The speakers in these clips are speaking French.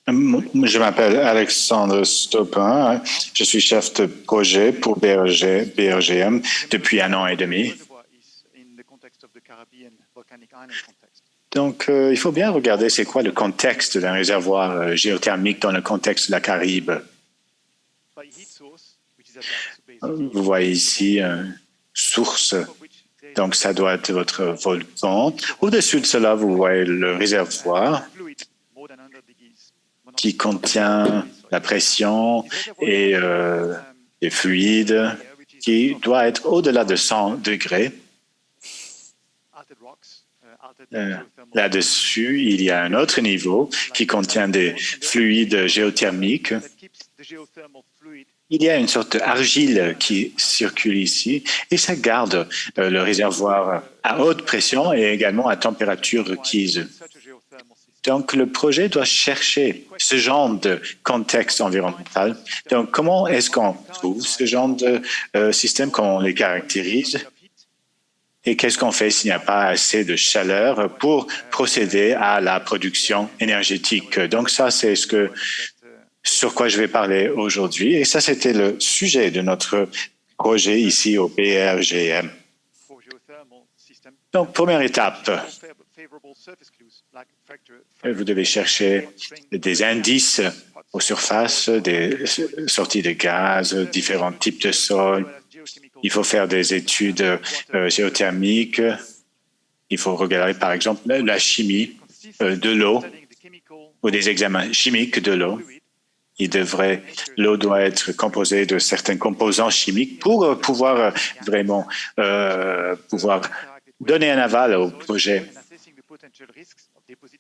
Je m'appelle Alexandre Stopin. Je suis chef de projet pour BRGM depuis 1 an et demi. Donc, il faut bien regarder c'est quoi le contexte d'un réservoir géothermique dans le contexte de la Caraïbe. Vous voyez ici une source, donc ça doit être votre volcan. Au-dessus de cela, vous voyez le réservoir qui contient la pression et les fluides qui doit être au-delà de 100 degrés. Là-dessus, il y a un autre niveau qui contient des fluides géothermiques. Il y a une sorte d'argile qui circule ici et ça garde le réservoir à haute pression et également à température requise. Donc, le projet doit chercher ce genre de contexte environnemental. Donc, comment est-ce qu'on trouve ce genre de système, comment on les caractérise? Et qu'est-ce qu'on fait s'il n'y a pas assez de chaleur pour procéder à la production énergétique? Donc ça, c'est sur quoi je vais parler aujourd'hui. Et ça, c'était le sujet de notre projet ici au BRGM. Donc, première étape, vous devez chercher des indices aux surfaces, des sorties de gaz, différents types de sols. Il faut faire des études géothermiques. Il faut regarder, par exemple, la chimie de l'eau ou des examens chimiques de l'eau. L'eau doit être composée de certains composants chimiques pour pouvoir vraiment donner un aval au projet.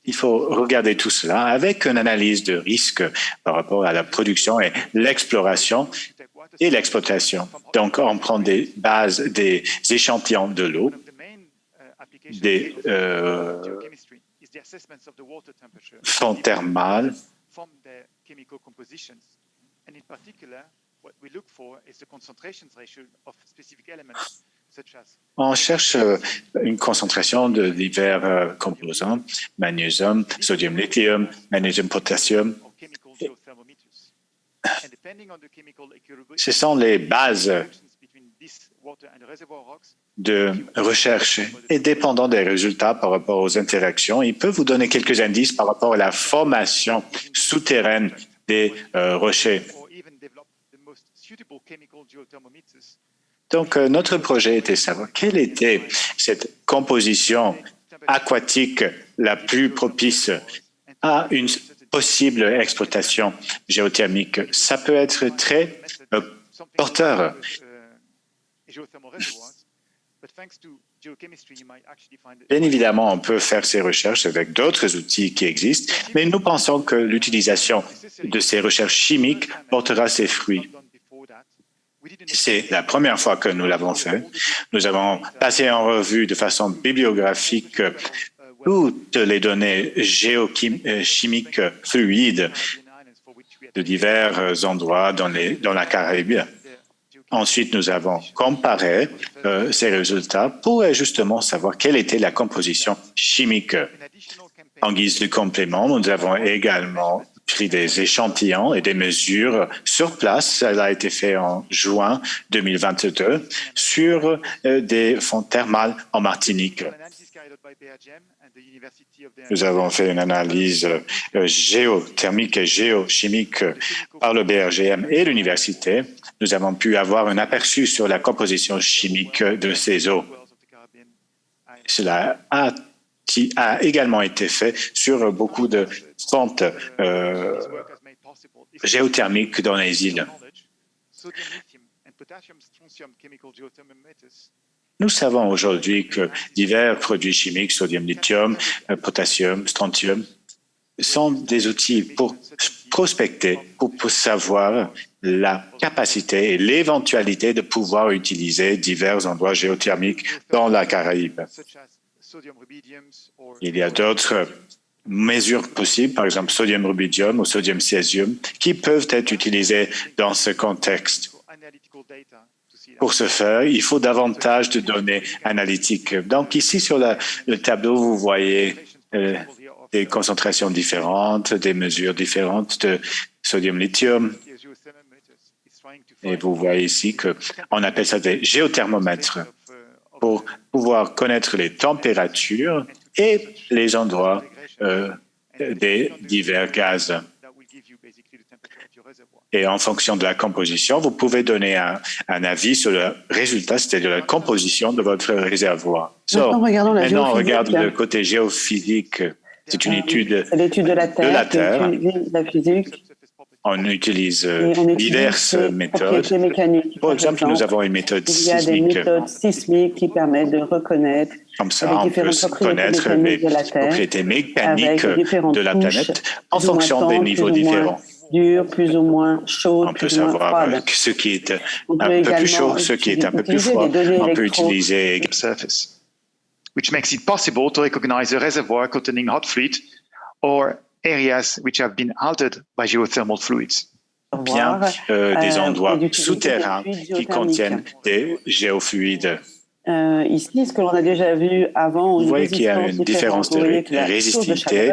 Il faut regarder tout cela avec une analyse de risque par rapport à la production et l'exploration et l'exploitation. Donc, on prend des bases, des échantillons de l'eau, des fonds thermales. On cherche une concentration de divers composants, magnésium, sodium, lithium, magnésium, potassium. Ce sont les bases de recherche et dépendant des résultats par rapport aux interactions, il peut vous donner quelques indices par rapport à la formation souterraine des rochers. Donc, notre projet était de savoir quelle était cette composition aquatique la plus propice à une possible exploitation géothermique. Ça peut être très porteur. Bien évidemment, on peut faire ces recherches avec d'autres outils qui existent, mais nous pensons que l'utilisation de ces recherches chimiques portera ses fruits. C'est la première fois que nous l'avons fait. Nous avons passé en revue de façon bibliographique toutes les données géochimiques fluides de divers endroits dans la Caraïbe. Ensuite, nous avons comparé ces résultats pour justement savoir quelle était la composition chimique. En guise de complément, nous avons également pris des échantillons et des mesures sur place. Ça a été fait en juin 2022 sur des fonds thermales en Martinique. Nous avons fait une analyse géothermique et géochimique par le BRGM et l'université. Nous avons pu avoir un aperçu sur la composition chimique de ces eaux. Cela a également été fait sur beaucoup de fontes géothermiques dans les îles. Nous savons aujourd'hui que divers produits chimiques, sodium, lithium, potassium, strontium, sont des outils pour prospecter, pour savoir la capacité et l'éventualité de pouvoir utiliser divers endroits géothermiques dans la Caraïbe. Il y a d'autres mesures possibles, par exemple sodium rubidium ou sodium césium, qui peuvent être utilisées dans ce contexte. Pour ce faire, il faut davantage de données analytiques. Donc ici sur le tableau, vous voyez des concentrations différentes, des mesures différentes de sodium-lithium. Et vous voyez ici qu'on appelle ça des géothermomètres pour pouvoir connaître les températures et les endroits des divers gaz. Et en fonction de la composition, vous pouvez donner un avis sur le résultat, c'est-à-dire la composition de votre réservoir. Maintenant, on regarde le côté géophysique. C'est une étude de la Terre. La physique. On utilise diverses méthodes. Par exemple, nous avons une méthode sismique. Il y a des méthodes sismiques qui permettent de reconnaître comme ça, on peut connaître les propriétés mécaniques de la planète en fonction des niveaux différents. Dur, plus ou moins chaud, on peut savoir ce qui est un peu plus chaud, ce qui est un peu plus froid. On peut utiliser surface, which makes it possible to recognize a reservoir containing hot fluid or areas which have been altered by geothermal fluids. Bien des endroits souterrains qui contiennent des géofluides. Ici, ce que l'on a déjà vu avant, vous voyez qu'il y a une différence de résistivité.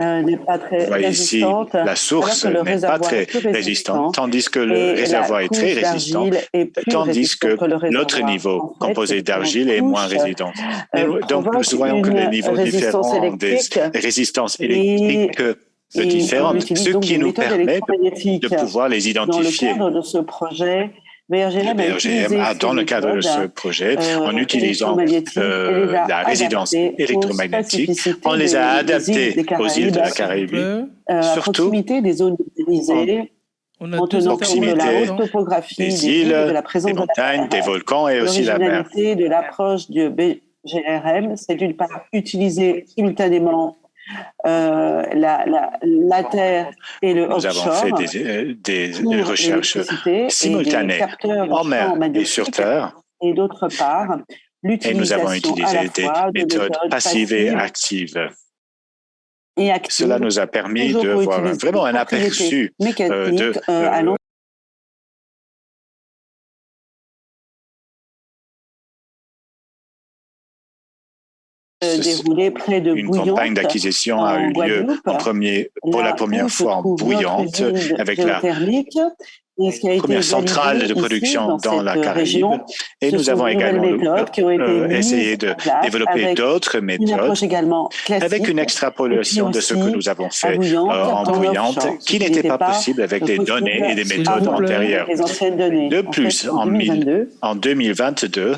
N'est pas très résistante, ici, la source n'est pas très résistante, tandis que le réservoir est très résistant, tandis que l'autre niveau, composé d'argile, est moins résistant. Donc, nous voyons que les niveaux différents ont des résistances électriques différentes, ce qui nous permet de pouvoir les identifier. Dans le cadre de ce projet, dans le cadre de ce projet, en utilisant la résidence électromagnétique, on les a adaptés aux îles de la Caraïbie, surtout des zones utilisées, en tenant compte de la haute topographie des îles, de la présence des montagnes, des volcans et aussi la mer. L'originalité de l'approche du BGRM, c'est d'une part utiliser simultanément la terre et le offshore. Nous avons fait des recherches simultanées en mer et sur terre. Et d'autre part, et nous avons utilisé des méthodes passives et actives. Cela nous a permis de voir vraiment un aperçu de déroulé près de une campagne d'acquisition a eu lieu pour la première fois en Bouillante avec la première centrale de production dans la Caraïbe. Et nous avons également essayé de développer d'autres méthodes avec une extrapolation de ce que nous avons fait en Bouillante qui n'était pas possible avec des données et des méthodes antérieures. De plus, en 2022,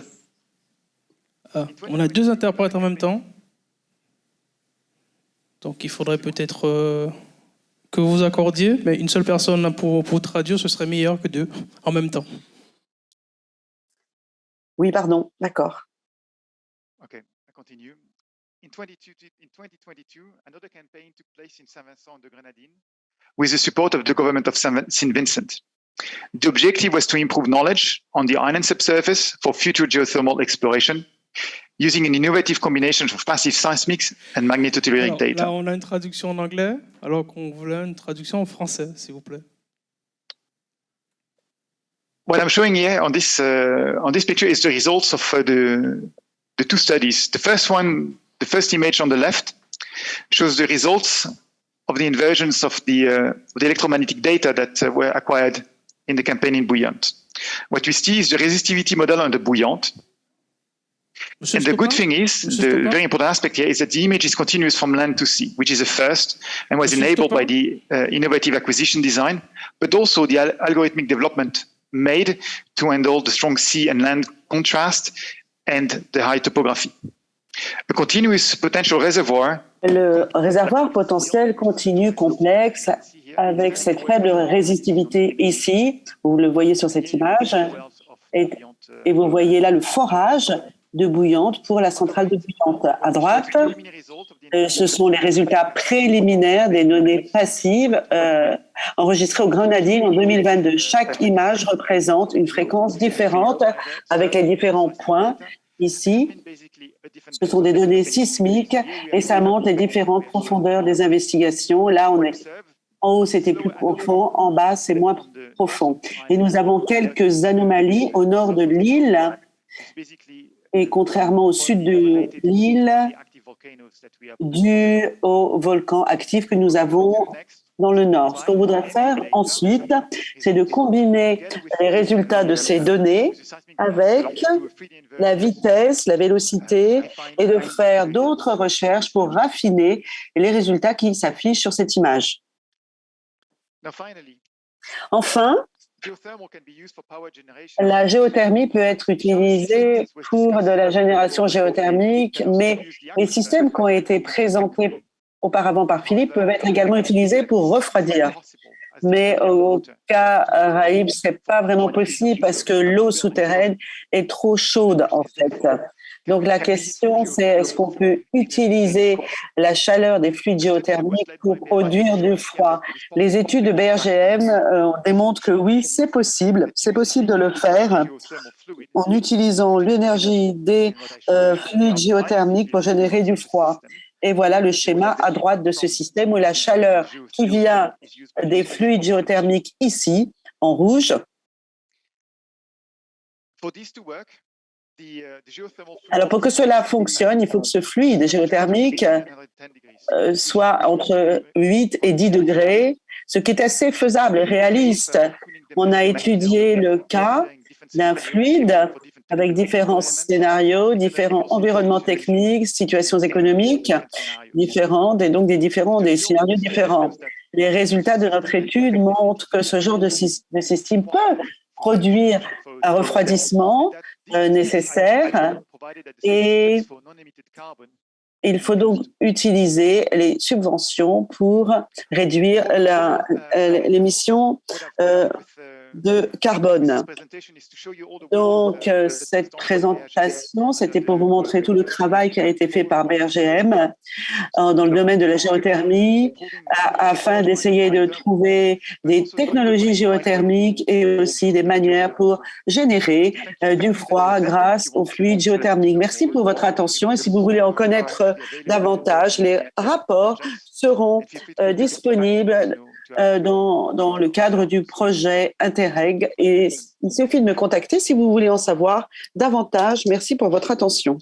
on a deux interprètes en même temps. Donc il faudrait peut-être que vous accordiez, mais une seule personne pour traduire, ce serait meilleur que deux en même temps. Oui, pardon, d'accord. Okay, I continue. In 2022, another campaign took place in Saint-Vincent de Grenadines with the support of the government of St. Vincent. The objective was to improve knowledge on the island subsurface for future geothermal exploration using an innovative combination of passive seismics and magnetotelluric data. Là, on a une traduction en anglais, alors qu'on voulait une traduction en français, s'il vous plaît. What I'm showing here on this picture is the results of the two studies. The first image on the left shows the results of the inversions of the electromagnetic data that were acquired in the campaign in Bouillante. What we see is the resistivity model on the Bouillante. And the good thing is, the very important aspect here is that the image is continuous from land to sea, which is a first and was enabled by the innovative acquisition design, but also the algorithmic development made to handle the strong sea and land contrast and the high topography. A continuous potential reservoir. Le réservoir potentiel continu complexe avec cette faible résistivité ici, vous le voyez sur cette image, et vous voyez là le forage de Bouillante pour la centrale de Bouillante. À droite, ce sont les résultats préliminaires des données passives enregistrées aux Grenadines en 2022. Chaque image représente une fréquence différente avec les différents points. Ici, ce sont des données sismiques et ça montre les différentes profondeurs des investigations. Là, on est en haut, c'était plus profond. En bas, c'est moins profond. Et nous avons quelques anomalies au nord de l'île. Et contrairement au sud de l'île, dû au volcan actif que nous avons dans le nord. Ce qu'on voudrait faire ensuite, c'est de combiner les résultats de ces données avec la vitesse, la vélocité et de faire d'autres recherches pour raffiner les résultats qui s'affichent sur cette image. Enfin, la géothermie peut être utilisée pour de la génération géothermique, mais les systèmes qui ont été présentés auparavant par Philippe peuvent être également utilisés pour refroidir. Mais au cas Raïb, c'est pas vraiment possible parce que l'eau souterraine est trop chaude en fait. Donc la question, c'est est-ce qu'on peut utiliser la chaleur des fluides géothermiques pour produire du froid? Les études de BRGM démontrent que oui, c'est possible de le faire en utilisant l'énergie des fluides géothermiques pour générer du froid. Et voilà le schéma à droite de ce système où la chaleur qui vient des fluides géothermiques ici, en rouge, alors pour que cela fonctionne, il faut que ce fluide géothermique soit entre 8 et 10 degrés, ce qui est assez faisable et réaliste. On a étudié le cas d'un fluide avec différents scénarios, différents environnements techniques, situations économiques différentes et donc des scénarios différents. Les résultats de notre étude montrent que ce genre de système peut produire un refroidissement nécessaire et il faut donc utiliser les subventions pour réduire l'émission de carbone. Donc, cette présentation, c'était pour vous montrer tout le travail qui a été fait par BRGM dans le domaine de la géothermie afin d'essayer de trouver des technologies géothermiques et aussi des manières pour générer du froid grâce aux fluides géothermiques. Merci pour votre attention et si vous voulez en connaître davantage, les rapports seront disponibles dans le cadre du projet Interreg et il suffit de me contacter si vous voulez en savoir davantage. Merci pour votre attention.